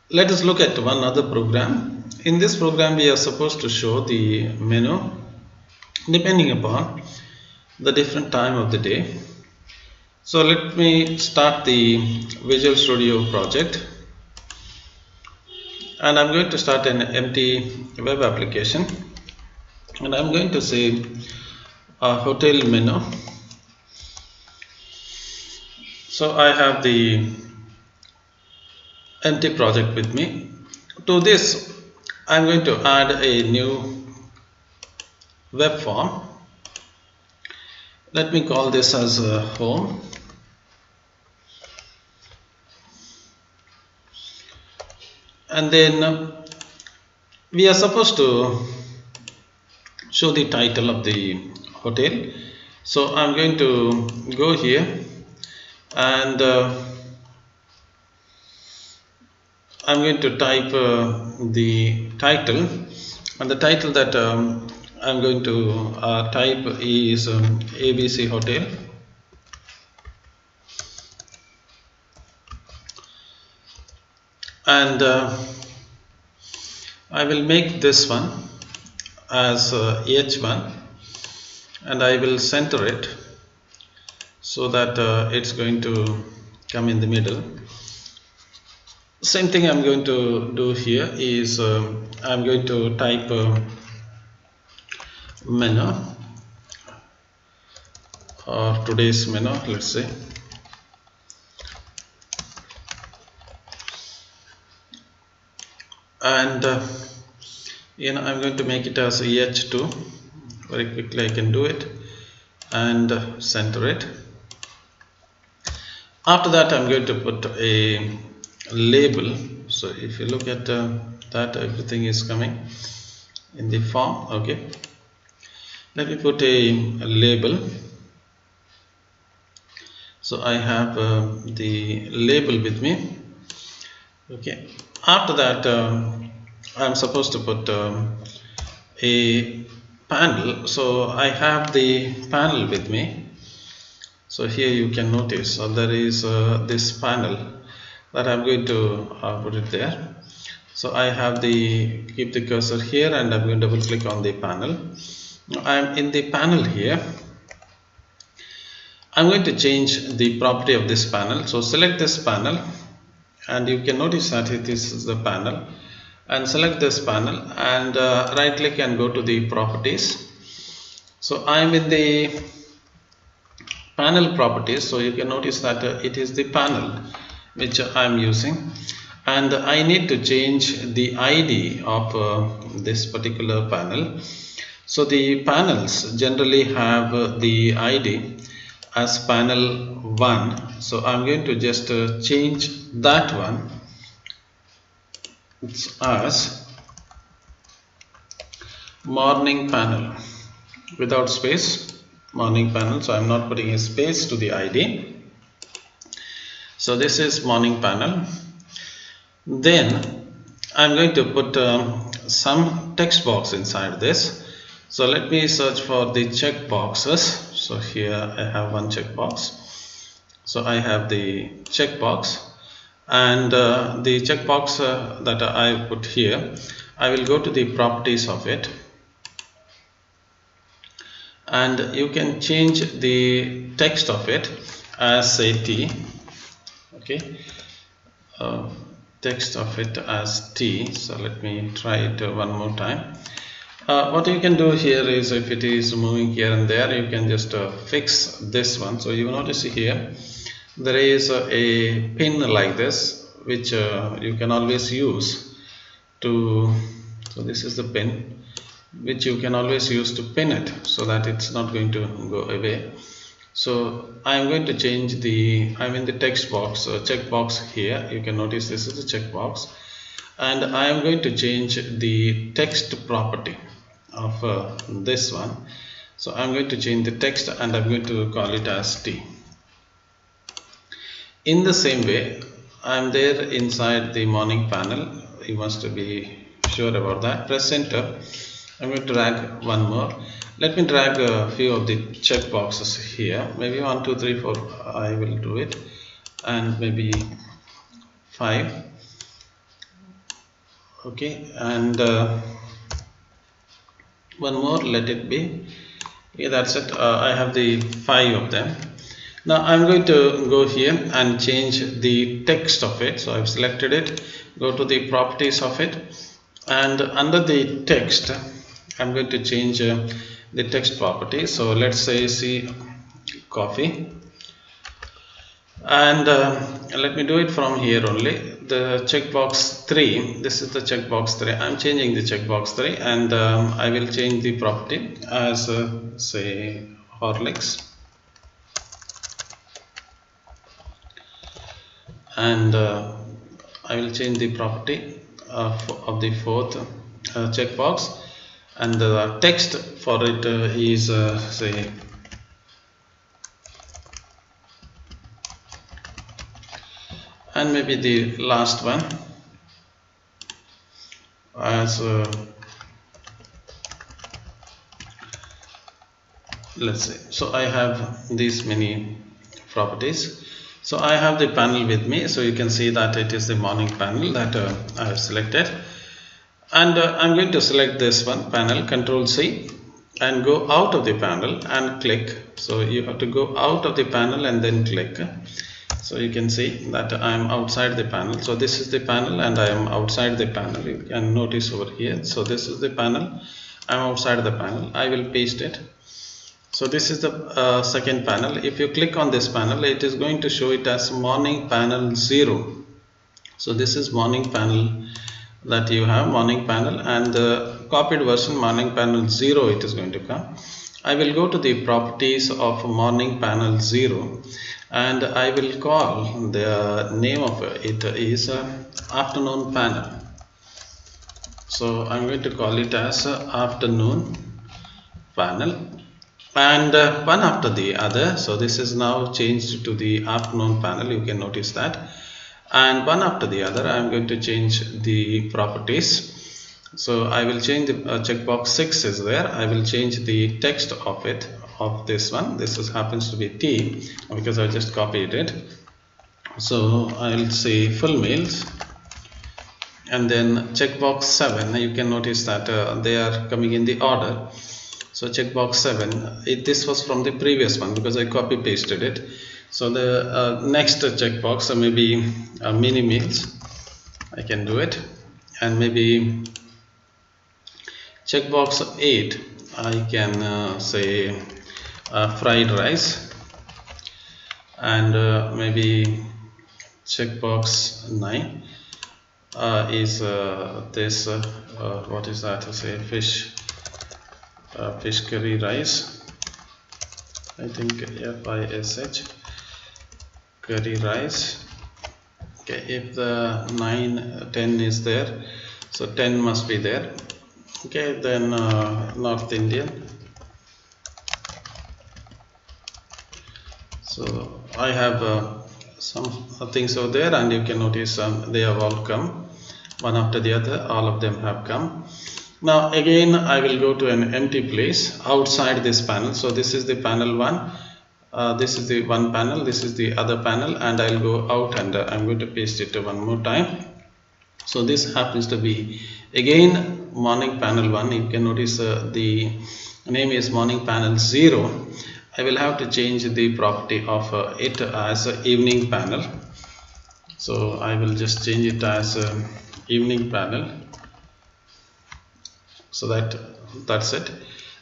Let us look at one other program. In this program we are supposed to show the menu depending upon the different time of the day. So let me start the Visual Studio project, and I'm going to start an empty web application, and I'm going to say hotel menu. So I have the empty project with me. To this I'm going to add a new web form. Let me call this as home, and then we are supposed to show the title of the hotel. So I'm going to go here, and I'm going to type the title, and the title that I'm going to type is ABC Hotel, and I will make this one as H1, and I will center it so that it's going to come in the middle. Same thing I'm going to do here is I'm going to type menu, or today's menu, let's say, and I'm going to make it as H2. Very quickly I can do it, and center it. After that I'm going to put a label. So if you look at that, everything is coming in the form. Okay, let me put a label. So I have the label with me. Okay, after that I'm supposed to put a panel. So I have the panel with me. So here you can notice there is this panel that I'm going to put it there. So I have the keep the cursor here, and I'm going to double click on the panel. I'm in the panel here. I'm going to change the property of this panel. So select this panel, and you can notice that it is the panel, and select this panel, and right click and go to the properties. So I'm in the panel properties, so you can notice that it is the panel which I'm using, and I need to change the ID of this particular panel. So the panels generally have the ID as panel 1, so I'm going to just change that one as morning panel without space, morning panel. So I'm not putting a space to the ID. So this is morning panel. Then I'm going to put some text box inside this. So let me search for the check boxes. So here I have one checkbox. So I have the checkbox, and the checkbox that I put here, I will go to the properties of it, and you can change the text of it as say T. Okay, text of it as T. So let me try it one more time. What you can do here is, if it is moving here and there, you can just fix this one. So you notice here there is a pin like this, which you can always use to, so this is the pin which you can always use to pin it, so that it's not going to go away. So I am going to change the, I'm in the text box, check box here. You can notice this is the check box, and I am going to change the text property of this one. So I'm going to change the text, and I'm going to call it as T. In the same way, I'm there inside the morning panel. You must be sure about that. Press enter. I'm going to drag one more. Let me drag a few of the check boxes here. Maybe 1, 2, 3, 4. I will do it, and maybe 5. okay, and one more, let it be. Okay, that's it. I have the 5 of them. Now I'm going to go here and change the text of it. So I've selected it, go to the properties of it, and under the text I'm going to change the text property. So let's say see coffee, and let me do it from here only. The checkbox 3, this is the checkbox 3. I'm changing the checkbox 3, and I will change the property as say Horlicks, and I will change the property of the 4th checkbox, and the text for it is say, and maybe the last one as let's say. So I have these many properties. So I have the panel with me, so you can see that it is the morning panel that I have selected, and I'm going to select this one panel, Control C, and go out of the panel and click. So you have to go out of the panel and then click. So you can see that I am outside the panel. So this is the panel and I am outside the panel. You can notice over here. So this is the panel, I am outside the panel. I will paste it. So this is the second panel. If you click on this panel, it is going to show it as morning panel 0. So this is morning panel that you have, morning panel, and the copied version morning panel 0 it is going to come. I will go to the properties of morning panel 0, and I will call the name of it is afternoon panel. So I'm going to call it as afternoon panel, and one after the other. So this is now changed to the afternoon panel, you can notice that, and one after the other I am going to change the properties. So I will change the checkbox 6 is there. I will change the text of it, of this one. This is happens to be T because I just copied it. So I'll say full meals, and then checkbox 7, you can notice that they are coming in the order. So checkbox 7, this was from the previous one because I copy pasted it. So the next checkbox maybe mini meals, I can do it, and maybe checkbox 8, I can say fried rice, and maybe checkbox 9 is this what is that, say fish curry rice, I think FISH curry rice. Okay, if the 9 10 is there, so 10 must be there. Okay, then North Indian. So I have some things over there, and you can notice they have all come one after the other, all of them have come. Now again I will go to an empty place outside this panel. So this is the panel 1, this is the one panel, this is the other panel, and I'll go out, and I'm going to paste it one more time. So this happens to be again morning panel 1. You can notice the name is morning panel 0. I will have to change the property of it as evening panel. So I will just change it as evening panel. So that's it.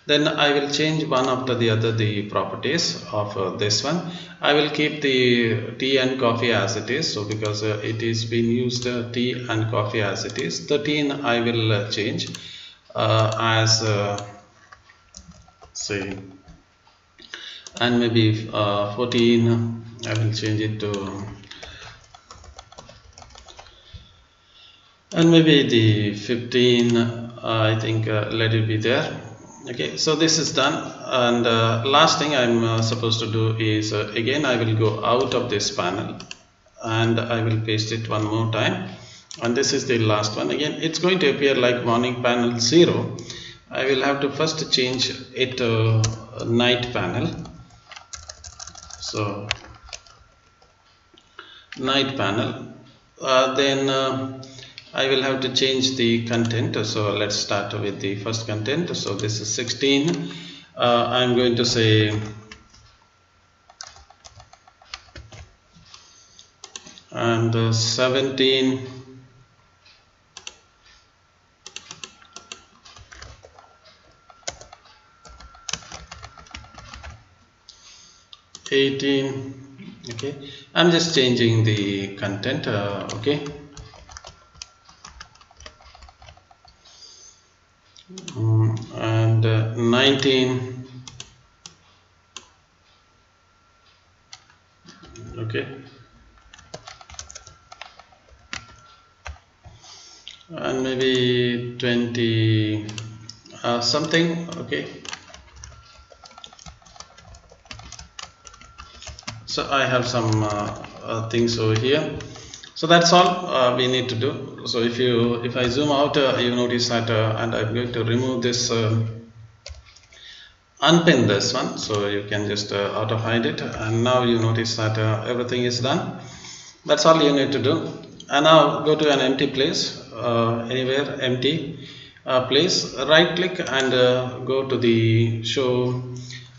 Then I will change one after the other the properties of this one. I will keep the tea and coffee as it is. So because it is being used tea and coffee as it is. 13 I will change as say, and maybe 14 I will change it to, and maybe the 15 I think let it be there. Okay, so this is done, and last thing I'm supposed to do is again I will go out of this panel, and I will paste it one more time, and this is the last one. Again it's going to appear like morning panel 0. I will have to first change it to night panel. So night panel, then I will have to change the content. So let's start with the first content. So this is 16. I'm going to say and 17, 18. Okay, I'm just changing the content. Okay. And 19. Okay, and maybe 20 something. Okay, so I have some things over here. So that's all we need to do. So if I zoom out, you notice that and I'm going to remove this, unpin this one, so you can just auto hide it, and now you notice that everything is done. That's all you need to do. And now go to an empty place, anywhere empty place, right click and go to the show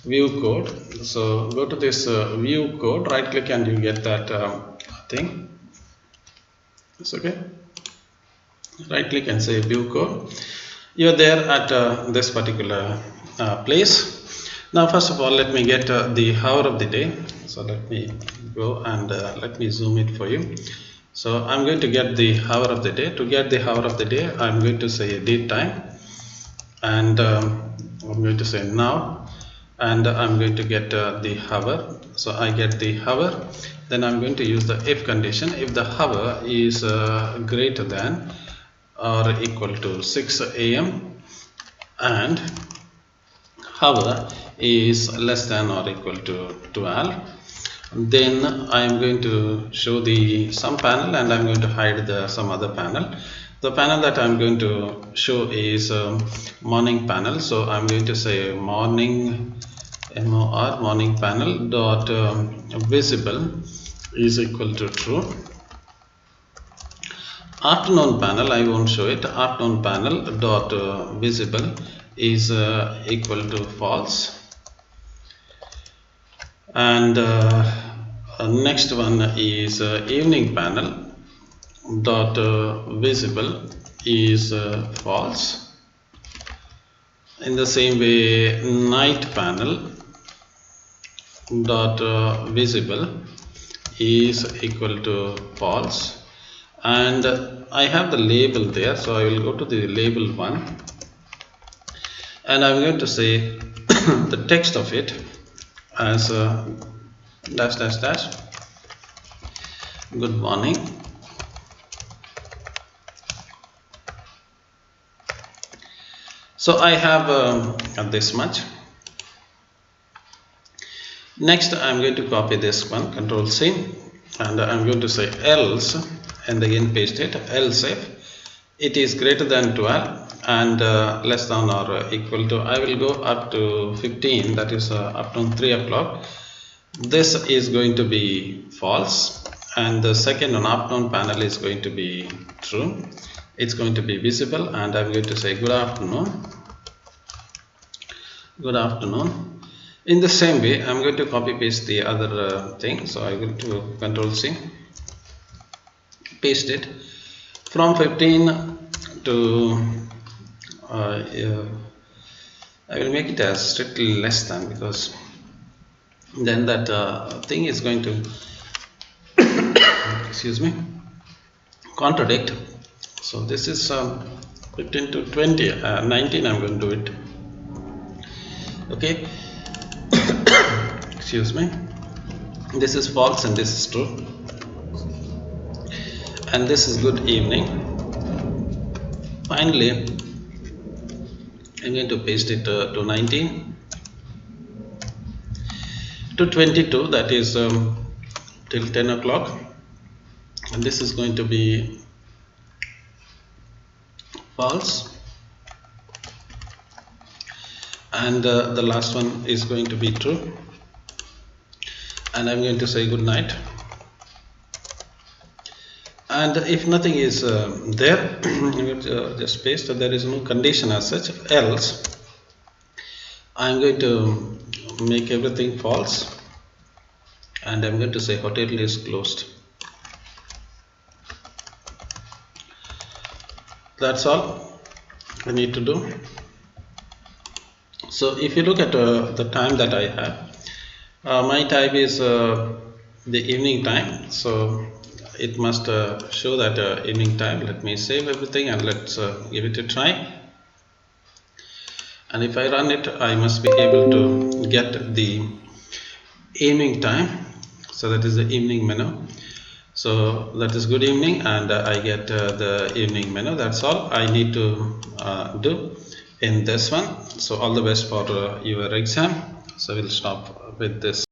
view code. So go to this view code, right click and you get that thing. It's okay. Right click and say view code. You are there at this particular place. Now first of all, let me get the hour of the day. So let me go and let me zoom it for you. So I'm going to get the hour of the day. To get the hour of the day, I'm going to say date time, and I'm going to say now, and I'm going to get the hour. So I get the hour. Then I'm going to use the if condition. If the hour is greater than or equal to 6 a.m. and hour is less than or equal to 12, then I am going to show the some panel and I am going to hide the some other panel. The panel that I am going to show is morning panel. So I am going to say morning morning panel dot visible is equal to true. Afternoon panel, I won't show it. Afternoon panel dot visible is equal to false. And next one is evening panel dot visible is false. In the same way, night panel dot visible is equal to false. And I have the label there, so I will go to the label one and I'm going to say the text of it as dash dash dash good morning. So I have this much. Next I'm going to copy this one, Control C, and I'm going to say else and again paste it. Else if it is greater than 12 and less than or equal to, I will go up to 15, that is up to 3 o'clock. This is going to be false, and the second on afternoon panel is going to be true. It's going to be visible, and I'm going to say good afternoon. Good afternoon. In the same way, I'm going to copy paste the other thing. So I will to Control C, paste it from 15 to I will make it as strictly less than, because then that thing is going to excuse me, contradict. So this is 15 to 20, 19 I'm going to do it. Okay. Excuse me, this is false and this is true, and this is good evening. Finally I'm going to paste it to 19 to 22, that is till 10 o'clock, and this is going to be false, and the last one is going to be true, and I'm going to say good night. and if nothing is there, you will just paste there is no condition as such, else I'm going to make everything false and I'm going to say hotel is closed. That's all I need to do. So if you look at the time that I have, my time is the evening time, so it must show that evening time. Let me save everything and let's give it a try. And if I run it, I must be able to get the evening time. So that is the evening menu. So that is good evening, and I get the evening menu. That's all I need to do in this one. So all the best for your exam. So we'll stop with this.